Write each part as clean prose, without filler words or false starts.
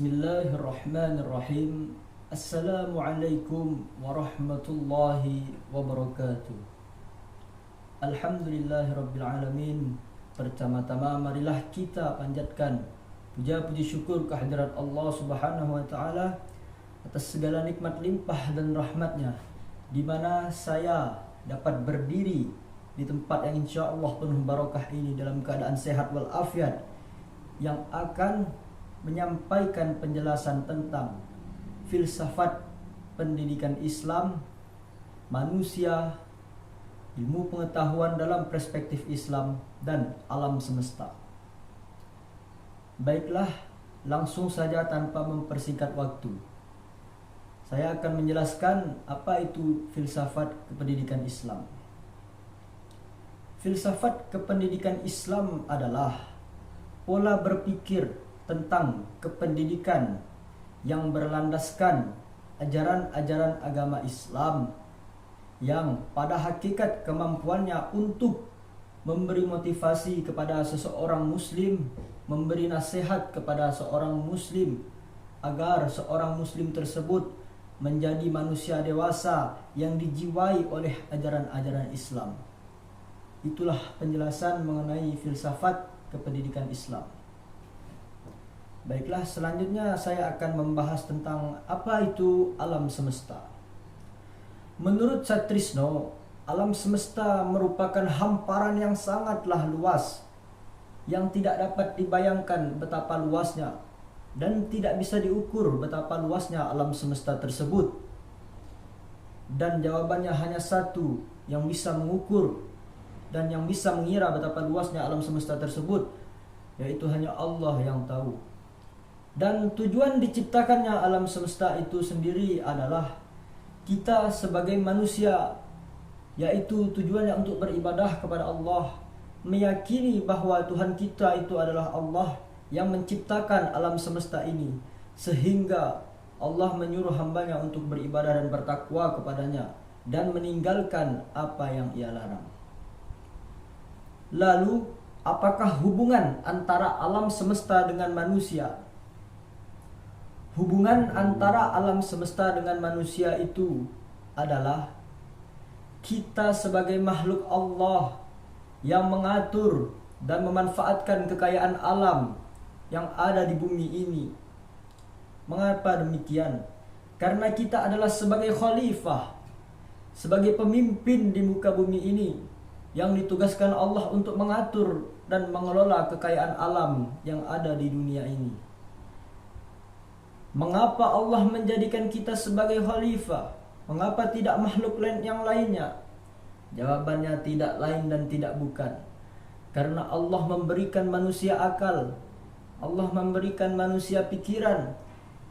Bismillahirrahmanirrahim. Assalamualaikum warahmatullahi wabarakatuh. Alhamdulillahirrabbilalamin. Pertama-tama marilah kita panjatkan puja-puji syukur kehadirat Allah subhanahu wa ta'ala atas segala nikmat limpah dan rahmatnya, di mana saya dapat berdiri di tempat yang insya Allah penuh barakah ini dalam keadaan sehat walafiat, yang akan menyampaikan penjelasan tentang filsafat pendidikan Islam, manusia, ilmu pengetahuan dalam perspektif Islam, dan alam semesta. Baiklah, langsung saja tanpa mempersingkat waktu, saya akan menjelaskan apa itu filsafat kependidikan Islam. Filsafat kependidikan Islam adalah pola berpikir tentang kependidikan yang berlandaskan ajaran-ajaran agama Islam, yang pada hakikat kemampuannya untuk memberi motivasi kepada seseorang muslim, memberi nasihat kepada seorang muslim agar seorang muslim tersebut menjadi manusia dewasa yang dijiwai oleh ajaran-ajaran Islam. Itulah penjelasan mengenai filsafat kependidikan Islam. Baiklah, selanjutnya saya akan membahas tentang apa itu alam semesta. Menurut Satrisno, alam semesta merupakan hamparan yang sangatlah luas, yang tidak dapat dibayangkan betapa luasnya, dan tidak bisa diukur betapa luasnya alam semesta tersebut. Dan jawabannya hanya satu yang bisa mengukur dan yang bisa mengira betapa luasnya alam semesta tersebut, yaitu hanya Allah yang tahu. Dan tujuan diciptakannya alam semesta itu sendiri adalah kita sebagai manusia, yaitu tujuannya untuk beribadah kepada Allah, meyakini bahwa Tuhan kita itu adalah Allah yang menciptakan alam semesta ini, sehingga Allah menyuruh hambanya untuk beribadah dan bertakwa kepadanya dan meninggalkan apa yang ia larang. Lalu, apakah hubungan antara alam semesta dengan manusia? Hubungan antara alam semesta dengan manusia itu adalah kita sebagai makhluk Allah yang mengatur dan memanfaatkan kekayaan alam yang ada di bumi ini. Mengapa demikian? Karena kita adalah sebagai khalifah, sebagai pemimpin di muka bumi ini, yang ditugaskan Allah untuk mengatur dan mengelola kekayaan alam yang ada di dunia ini. Mengapa Allah menjadikan kita sebagai khalifah? Mengapa tidak makhluk lain yang lainnya? Jawabannya tidak lain dan tidak bukan. Karena Allah memberikan manusia akal, Allah memberikan manusia pikiran,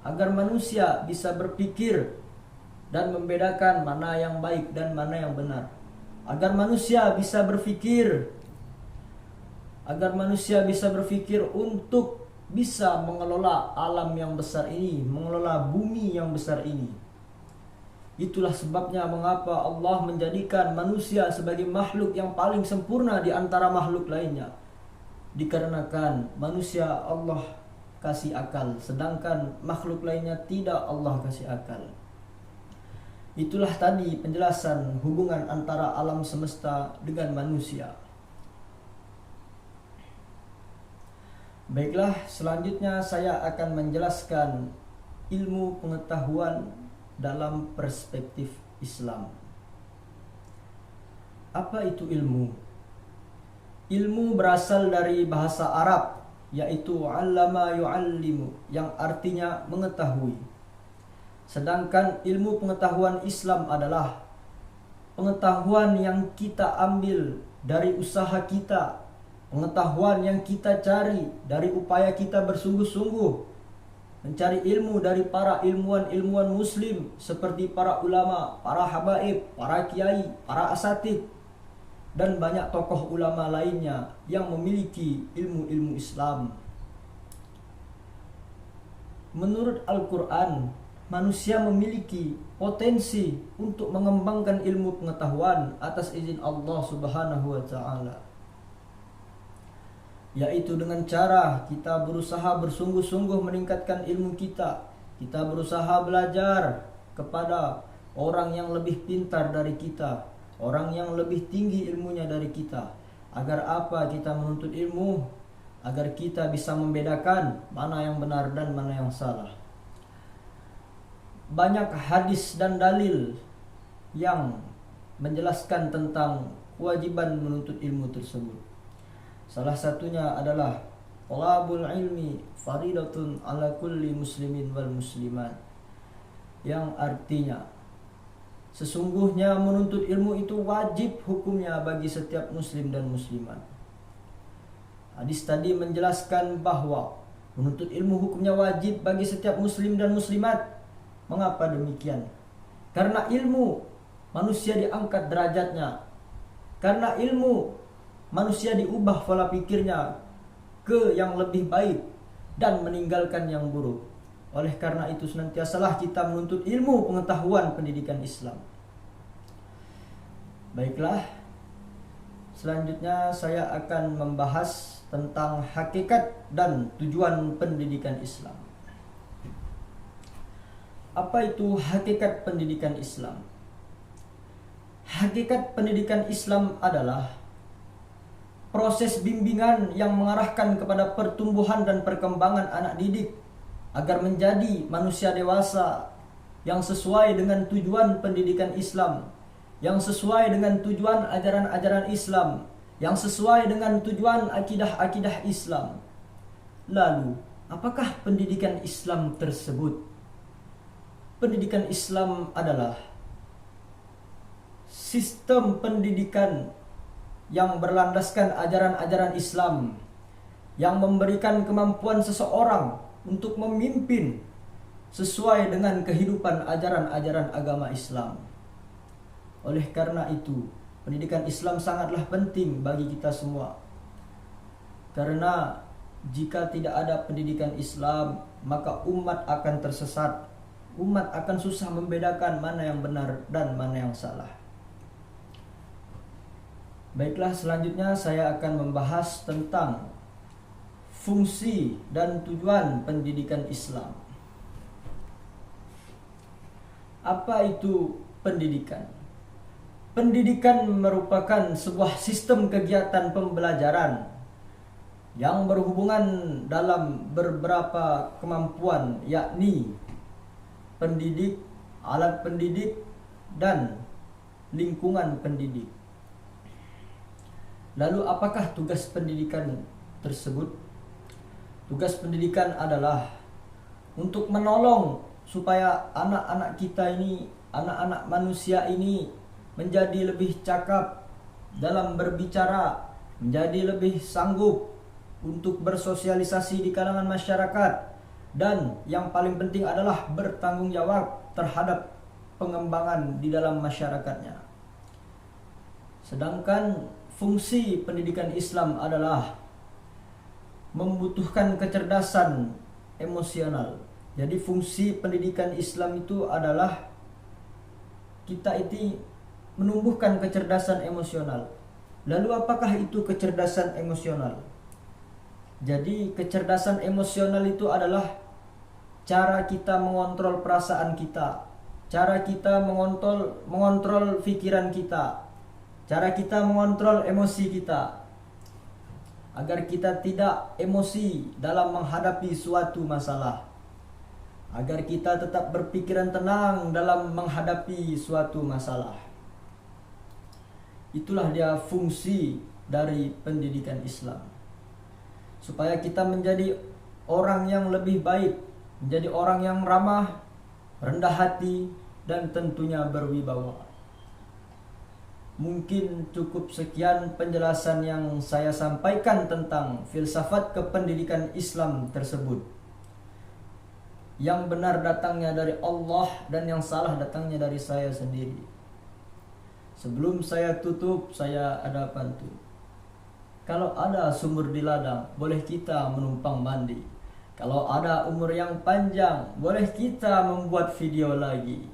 agar manusia bisa berpikir dan membedakan mana yang baik dan mana yang benar. Agar manusia bisa berpikir, untuk bisa mengelola alam yang besar ini, mengelola bumi yang besar ini. Itulah sebabnya mengapa Allah menjadikan manusia sebagai makhluk yang paling sempurna di antara makhluk lainnya. Dikarenakan manusia Allah kasih akal, sedangkan makhluk lainnya tidak Allah kasih akal. Itulah tadi penjelasan hubungan antara alam semesta dengan manusia. Baiklah, selanjutnya saya akan menjelaskan ilmu pengetahuan dalam perspektif Islam. Apa itu ilmu? Ilmu berasal dari bahasa Arab, yaitu 'allama yu'allimu, yang artinya mengetahui. Sedangkan ilmu pengetahuan Islam adalah pengetahuan yang kita ambil dari usaha kita, pengetahuan yang kita cari dari upaya kita bersungguh-sungguh mencari ilmu dari para ilmuwan muslim seperti para ulama, para habaib, para kiai, para asatid, dan banyak tokoh ulama lainnya yang memiliki ilmu-ilmu Islam. Menurut Al-Quran, manusia memiliki potensi untuk mengembangkan ilmu pengetahuan atas izin Allah Subhanahu wa ta'ala. yaitu dengan cara kita berusaha bersungguh-sungguh meningkatkan ilmu kita. Kita berusaha belajar kepada orang yang lebih pintar dari kita, orang yang lebih tinggi ilmunya dari kita. Agar apa kita menuntut ilmu? Agar kita bisa membedakan mana yang benar dan mana yang salah. Banyak hadis dan dalil yang menjelaskan tentang kewajiban menuntut ilmu tersebut. Salah satunya adalah talabul ilmi faridatun ala kulli muslimin wal muslimat, yang artinya sesungguhnya menuntut ilmu itu wajib hukumnya bagi setiap muslim dan muslimat. Hadis tadi menjelaskan bahwa menuntut ilmu hukumnya wajib bagi setiap muslim dan muslimat. Mengapa demikian? Karena ilmu manusia diangkat derajatnya. Karena ilmu manusia diubah pola pikirnya ke yang lebih baik dan meninggalkan yang buruk. Oleh karena itu senantiasalah kita menuntut ilmu pengetahuan pendidikan Islam. Baiklah, selanjutnya saya akan membahas tentang hakikat dan tujuan pendidikan Islam. Apa itu hakikat pendidikan Islam? Hakikat pendidikan Islam adalah proses bimbingan yang mengarahkan kepada pertumbuhan dan perkembangan anak didik agar menjadi manusia dewasa yang sesuai dengan tujuan pendidikan Islam, yang sesuai dengan tujuan ajaran-ajaran Islam, yang sesuai dengan tujuan akidah-akidah Islam. Lalu, apakah pendidikan Islam tersebut? Pendidikan Islam adalah sistem pendidikan yang berlandaskan ajaran-ajaran Islam, yang memberikan kemampuan seseorang untuk memimpin sesuai dengan kehidupan ajaran-ajaran agama Islam. Oleh karena itu, pendidikan Islam sangatlah penting bagi kita semua. Karena jika tidak ada pendidikan Islam, maka umat akan tersesat. Umat akan susah membedakan mana yang benar dan mana yang salah. Baiklah, selanjutnya saya akan membahas tentang fungsi dan tujuan pendidikan Islam. Apa itu pendidikan? Pendidikan merupakan sebuah sistem kegiatan pembelajaran yang berhubungan dalam beberapa kemampuan, yakni pendidik, alat pendidik, dan lingkungan pendidik. Lalu apakah tugas pendidikan tersebut? Tugas pendidikan adalah untuk menolong supaya anak-anak kita ini, anak-anak manusia ini menjadi lebih cakap dalam berbicara, menjadi lebih sanggup untuk bersosialisasi di kalangan masyarakat, dan yang paling penting adalah bertanggung jawab terhadap pengembangan di dalam masyarakatnya. Sedangkan fungsi pendidikan Islam adalah membutuhkan kecerdasan emosional. Jadi fungsi pendidikan Islam itu adalah kita itu menumbuhkan kecerdasan emosional. Lalu apakah itu kecerdasan emosional? Jadi kecerdasan emosional itu adalah cara kita mengontrol perasaan kita, cara kita mengontrol pikiran kita, cara kita mengontrol emosi kita, agar kita tidak emosi dalam menghadapi suatu masalah, agar kita tetap berpikiran tenang dalam menghadapi suatu masalah. Itulah dia fungsi dari pendidikan Islam, supaya kita menjadi orang yang lebih baik, menjadi orang yang ramah, rendah hati, dan tentunya berwibawa. Mungkin cukup sekian penjelasan yang saya sampaikan tentang filsafat kependidikan Islam tersebut. Yang benar datangnya dari Allah dan yang salah datangnya dari saya sendiri. Sebelum saya tutup, saya ada pantun. Kalau ada sumur di ladang, boleh kita menumpang mandi. Kalau ada umur yang panjang, boleh kita membuat video lagi.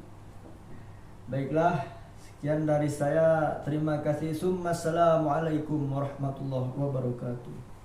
Baiklah, sekian dari saya. Terima kasih. Assalamualaikum warahmatullahi wabarakatuh.